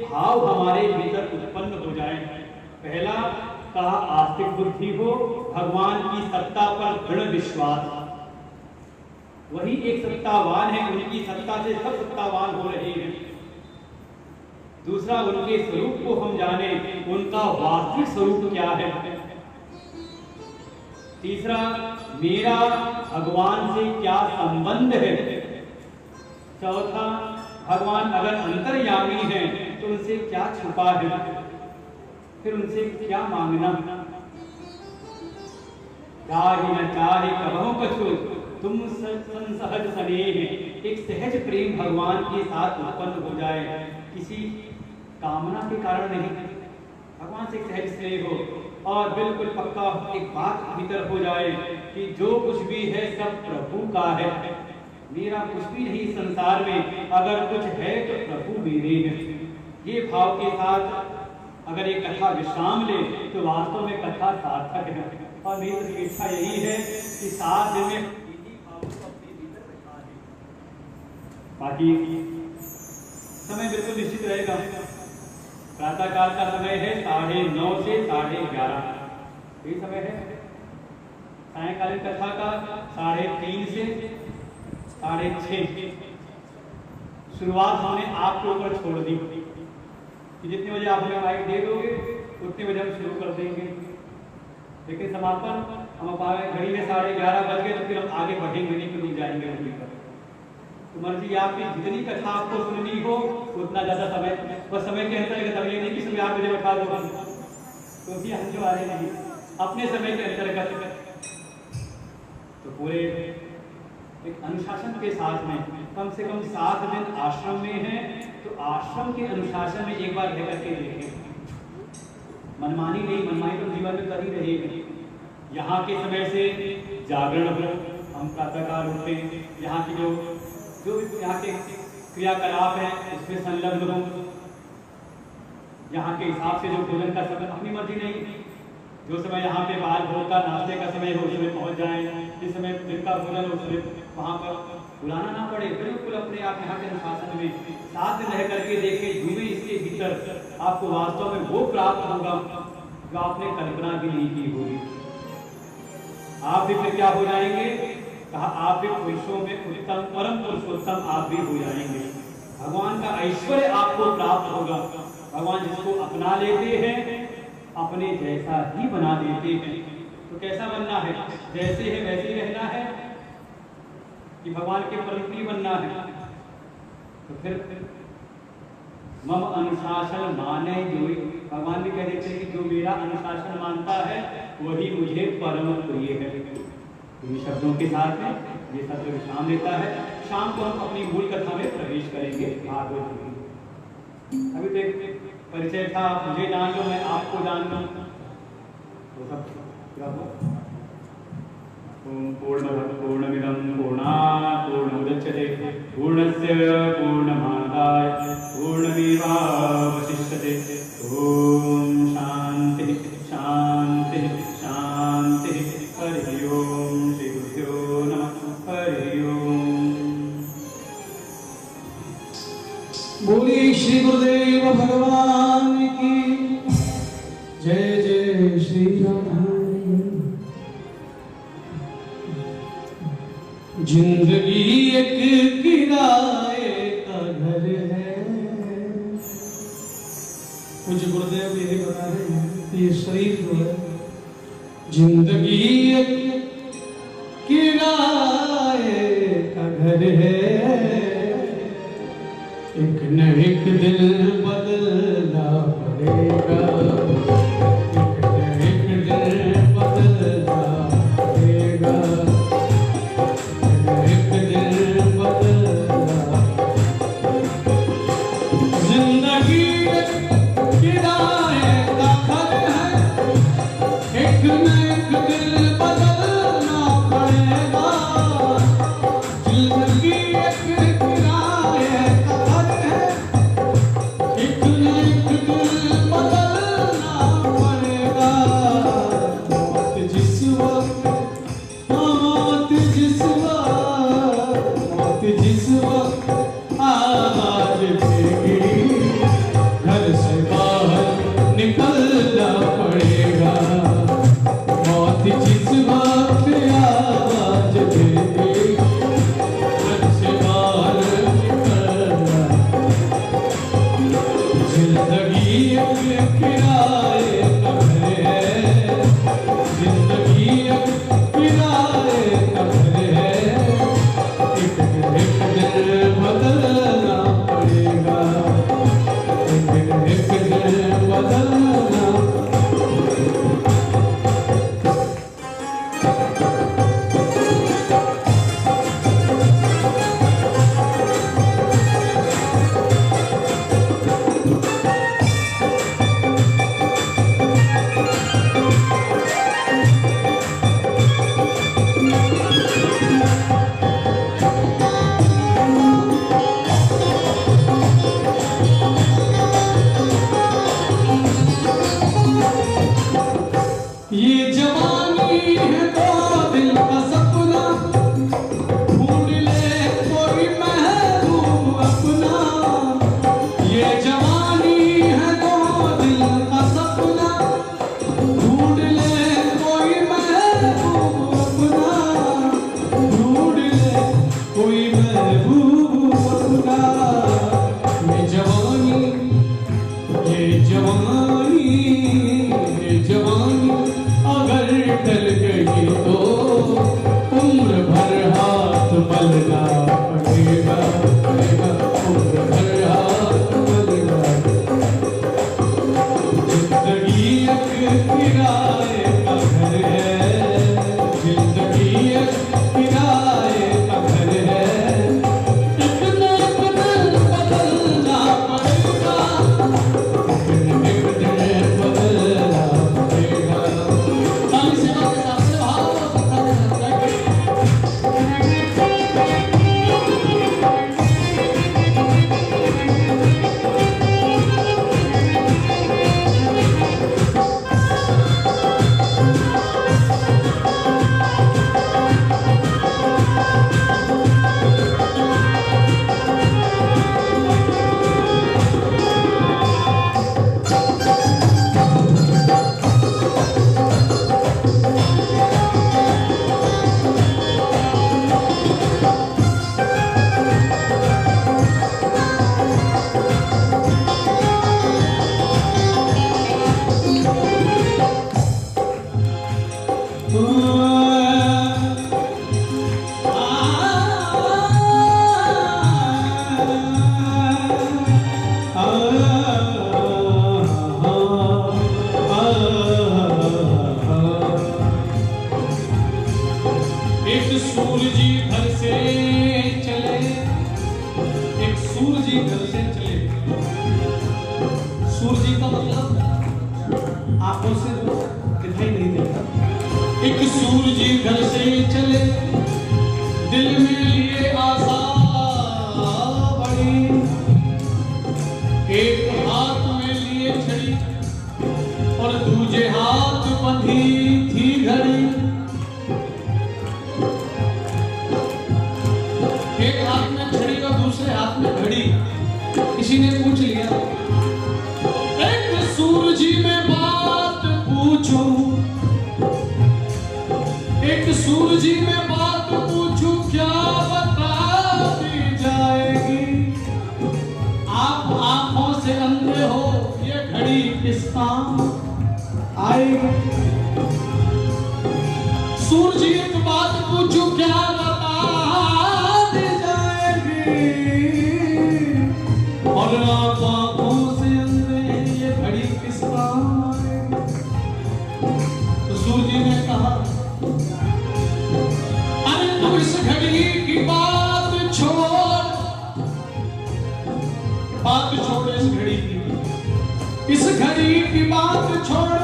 भाव हमारे भीतर उत्पन्न हो जाए। पहला कहा आस्तिक बुद्धि हो, भगवान की सत्ता पर दृढ़ विश्वास, वही एक सत्तावान है, उनकी सत्ता से सब सत्तावान हो रहे हैं। दूसरा उनके स्वरूप को हम जाने, उनका वास्तविक स्वरूप क्या है। तीसरा, मेरा भगवान से क्या संबंध है। चौथा, भगवान अगर अंतर्यामी हैं तो उनसे क्या छुपा है, फिर उनसे क्या मांगना। चाहे न चाहे कबहु कछु तुम सहज स्नेह, एक सहज प्रेम भगवान के साथ उत्पन्न हो जाए, किसी कामना के कारण नहीं, भगवान से सहज स्नेह हो और बिल्कुल पक्का एक बात भीतर हो जाए कि जो कुछ भी है सब प्रभु का है, मेरा कुछ भी नहीं संसार में, अगर कुछ है तो प्रभु मेरे हैं। ये भाव के साथ अगर ये कथा विश्राम ले तो वास्तव में कथा सार्थक है। और मेरी तो इच्छा यही है कि 7 दिन में इन्हीं भावों को अपने भीतर बैठा है। बाकी समय बिल्कुल निश्चित रहेगा। प्रातः काल का समय है 9:30 से 11:30, यही समय है। सायंकालीन कथा का 3:30 से 6:30। शुरुआत हमने आपके ऊपर छोड़ दी कि जितने बजे आप हमें माइक दे दोगे उतने बजे हम शुरू कर देंगे, लेकिन समापन हम घड़ी में 11:30 बज गए तो फिर हम आगे बढ़ेंगे नहीं, फिर जाएंगे वहीं पर। तो मर्जी आपकी, जितनी कथा आपको सुननी हो उतना ज़्यादा समय, बस समय के अंतर्गत अब ये नहीं कि सुबह 8 बजे बैठा दो, क्योंकि हम जो आ रहे नहीं अपने समय के अंतर्गत। तो पूरे एक अनुशासन के साथ में कम से कम 7 दिन आश्रम में है, तो आश्रम के अनुशासन में एक बार रह करके देखें। मनमानी नहीं, मनमानी तो जीवन में कर ही रहेगी। यहाँ के समय से जागरण हो, हम प्रातःकाल उठते, यहाँ की जो यहाँ के क्रियाकलाप हैं उसमें संलग्न हो, यहाँ के हिसाब से जो भोजन का समय अपनी मर्जी नहीं, जो समय यहाँ पे बाल भोग का नाश्ते का समय हो उस समय पहुँच जाए, जिस समय दिन का भोजन हो उस समय वहाँ पर बुलाना ना पड़े, बिल्कुल अपने आप यहाँ के अनुशासन में 7 दिन रह करके देखे, जुए इसके भीतर आपको वास्तव में वो प्राप्त होगा जो आपने कल्पना भी नहीं की होगी। आप भी फिर क्या हो जाएंगे, कहा आप भी पुरुषों में उत्तम, परम पुरुषोत्तम आप भी हो जाएंगे। भगवान का ऐश्वर्य आपको प्राप्त होगा। भगवान जिसको अपना लेते हैं अपने जैसा ही बना देते हैं। तो कैसा बनना है, जैसे है वैसे ही रहना है कि भगवान के प्रतिनिधि बनना है। तो फिर मम अनुशासन माने, जो भगवान भी कह देते हैं कि जो मेरा अनुशासन मानता है वही मुझे परम प्रिय है। इन शब्दों के साथ में ये सत्र विश्राम लेता है। शाम को हम अपनी मूल कथा में प्रवेश करेंगे भागवत में। अभी तक परिचय था, मुझे जान लो मैं आपको जान लो, तो सब क्या हुआ। ओम पूर्णमद पूर्णमिदं पूर्णात् पूर्णमुदच्यते पूर्णस्य पूर्णमादाय पूर्णमेवावशिष्यते। ओम शांति शांति शांति। हरि ओम। श्री गुरुभ्यो नमः। हरि ओम। बोली श्री गुरुदेव भगवान की जय। जय श्री राम। जिंदगी एक किराए का घर है। कुछ गुरुदेव यही बता रहे हैं, ये शरीर जो है जिंदगी एक किराए का घर है। एक न एक दिन बदलना पड़ेगा, एक न एक दिन बदलना पड़ेगा, एक दिन बदलना। जिंदगी एक किराए का घर है, एक न एक दिन बदलना पड़ेगा। ये जवानी है तो दिल का सपना, ढूंढ ले कोई महबूब अपना। ये जवानी है तो दिल का सपना, ढूंढ ले कोई महबूब अपना, ढूंढ ले कोई महबूब अपना। ये जवानी, ये जवानी, ये जवानी अगर टल गई तो उम्र भर हाथ मलना पड़ेगा, पड़ेगा, उम्र भर हाथ मलना। जिंदगी एक किराए का घर है, जिंदगी एक किराए का घर है। एक न एक दिन बदलना पड़ेगा, एक न एक दिन बदलना पड़ेगा। ताली से आपके सामने भाव बता देना एक सूरजी घर से चले, एक सूरजी घर से चले। सूरजी का मतलब आंखों से दिखाई नहीं देता। एक सूरजी घर से चले, दिल में लिए आशा बड़ी, एक हाथ में लिए छड़ी और दूजे हाथ बंधी थी घड़ी। एक हाथ में छड़ी और दूसरे हाथ में घड़ी। किसी ने पूछ लिया, एक सूरजी में बात पूछो, एक सूरजी में बात पूछूं क्या बता दी जाएगी। आप आंखों से अंधे हो, ये घड़ी किस काम आएगी। सूरजी एक बात पूछूं क्या बता दी जाएगी, और आप आंखों से अंधे, ये घड़ी किस काम आएगी। तो सूरजी ने कहा, अरे तू इस घड़ी की बात छोड़, बात छोड़ इस घड़ी की, इस घड़ी की बात छोड़,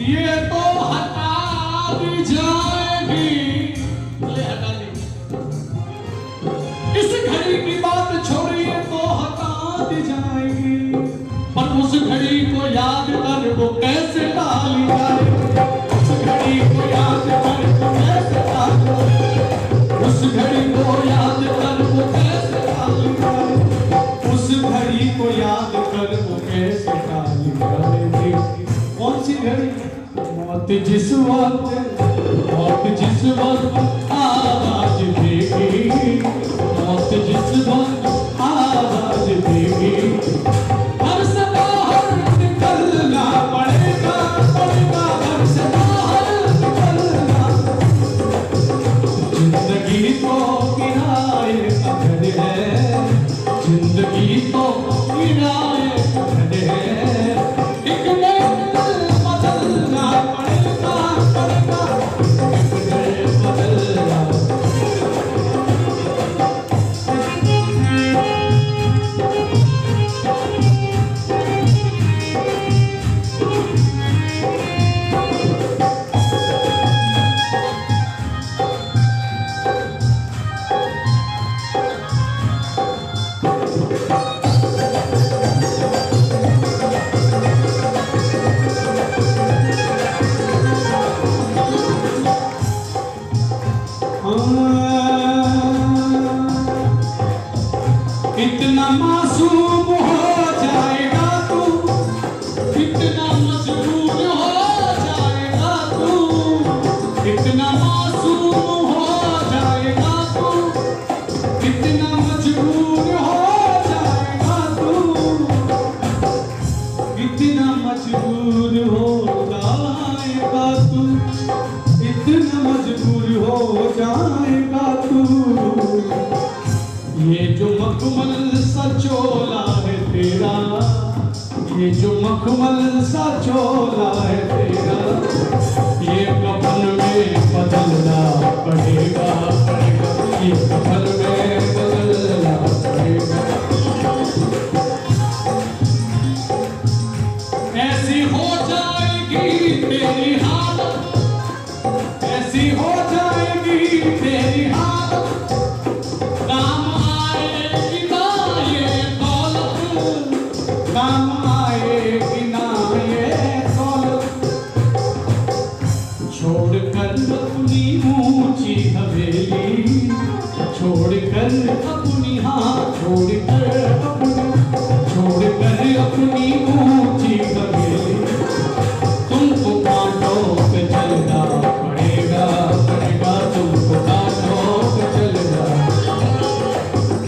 ये तो हटा दी जाएगी, ये हटा दी। इस घड़ी की बात छोड़, ये तो हटा दी जाएगी, पर उस घड़ी को याद कर वो कैसे टाली जाए। उस घड़ी को याद कर वो कैसे टाली जाए, उस घड़ी को याद कर वो कैसे टाली जाए, उस घड़ी को याद कर वो कैसे टाली जाएगी। कौन सी घड़ी? मौत जिस वक्त, मौत जिस वक्त आवाज देगी, मौत जिस वक्त आवाज देगी, हर से बाहर निकलना पड़ेगा, पड़ेगा हर से बाहर निकलना। जिंदगी तो किराए का घर है, जिंदगी तो किराए का घर है। एक नया बदलना पड़ेगा, पड़ेगा एक नया बदलना। जाएगा तू, इतना मजबूर हो जाएगा तू। ये जो मखमल सा चोला है तेरा, ये जो मखमल सा चोला है तेरा, ये कफन में बदलना पड़ेगा, ये कफन में बदलना पड़ेगा। ऐसी हो जाएगी तेरी हालत, ऐसी हो जाएगी तेरी हालत, काम आएगी ना ये दौलत, काम आएगी ना ये दौलत। छोड़कर अपनी ऊंची हवेली, छोड़कर अपनी हाथ, छोड़कर अपनी ऊंची हवेली, तुमको कांटों पे चलना पड़ेगा, तुमको कांटों पे चलना।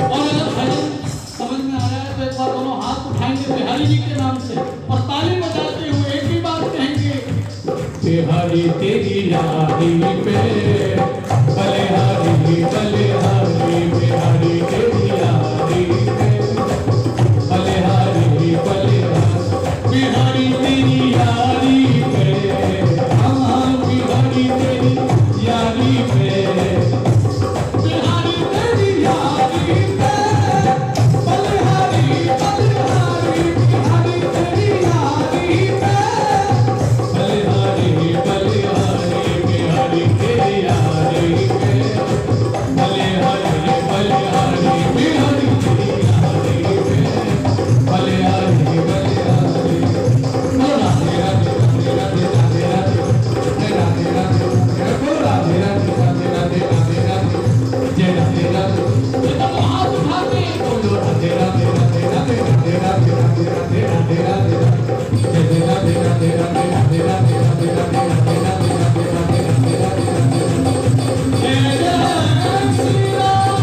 और अगर भजन समझ में आ रहा है तो एक बार दोनों हाथ उठाएंगे बिहारी जी के नाम से और ताली बजाते हुए एक ही बात कहेंगे, बिहारी तेरी यारी पे बलिहारी बलिहारी, बिहारी तेरी यारी पे बलिहारी बलिहारी, बिहारी तेरी यारी पे, हाँ बिहारी तेरी यारी पे, बिहारी तेरी यारी पे बलिहारी बलिहारी, बिहारी तेरी यारी पे बलिहारी बलिहारी, बिहारी तेरी यारी पे बलिहारी बलिहारी, बिहारी तेरी यारी पे बलिहारी बलिहारी। राधे राधे राधे राधे राधे राधे राधे राधे राधे राधे राधे राधे राधे जय राधे राधे। एकदम हाथ उठाते बोलो राधे राधे राधे राधे राधे राधे राधे राधे राधे राधे जय राधे राधे राधे राधे राधे राधे राधे राधे राधे राधे राधे राधे राधे जय जय श्री राधे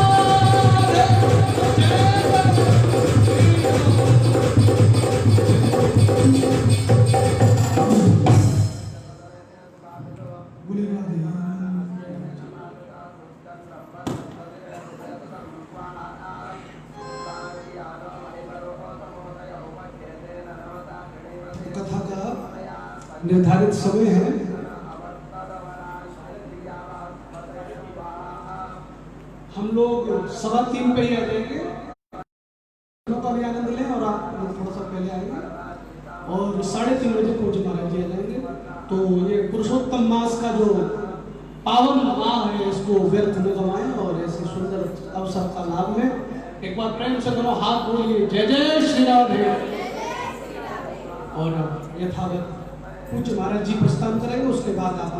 कथा का निर्धारित समय है। हम लोग 3:15 पे ही आ जाएंगे, का भी आनंद लें और आप थोड़ा सा पहले आएंगे और 3:30 बजे पूज्य महाराज जी आ जाएंगे। तो ये पुरुषोत्तम मास का जो पावन माह है इसको व्यर्थ न गवाएं और ऐसे सुंदर अवसर का लाभ लें। एक बार प्रेम से दोनों हाथ बोलिए जय जय श्री राधे। और यथावत पूज्य महाराज जी प्रस्थान करेंगे, उसके बाद आप